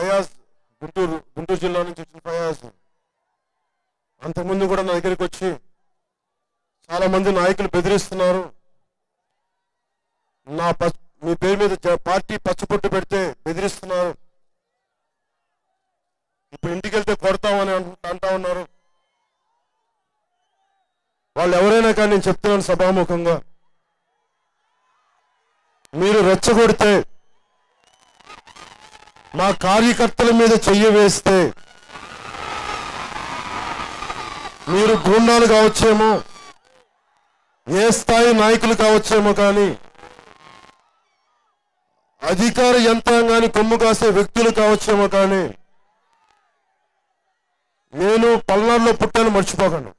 ఫయాజ్ గుంటూరు జిల్లా నుంచి వచ్చిన ఫయాజ్ అంతకుముందు కూడా నా దగ్గరికి వచ్చి చాలా మంది నాయకులు బెదిరిస్తున్నారు, మీ పేరు మీద పార్టీ పచ్చబొట్టు పెడితే బెదిరిస్తున్నారు, ఇప్పుడు ఇంటికి వెళ్తే కొడతామని అంటా ఉన్నారు. వాళ్ళు ఎవరైనా కానీ నేను చెప్తున్నాను సభాముఖంగా, మీరు రెచ్చగొడితే మా కార్యకర్తల మీద చెయ్యి వేస్తే మీరు గూండాలు కావచ్చేమో, ఏ స్థాయి నాయకులు కావచ్చేమో, కానీ అధికార యంత్రాంగాన్ని కొమ్ము కాసే వ్యక్తులు కావచ్చేమో, కానీ నేను పల్నాడులో పుట్టాను మర్చిపోకండి.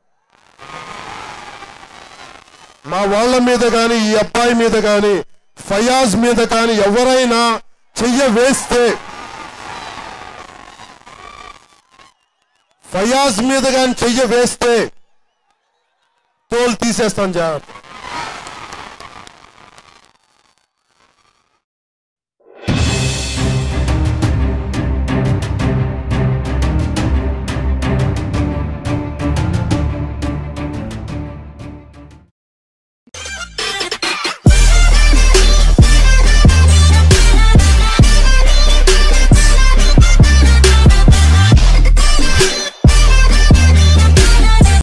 మా వాళ్ళ మీద కానీ, ఈ అబ్బాయి మీద కానీ, ఫయాజ్ మీద కానీ ఎవరైనా చెయ్య వేస్తే, ఫయాజ్ మీద కానీ చెయ్య వేస్తే తోలు తీసేస్తాను జాగ్రత్త.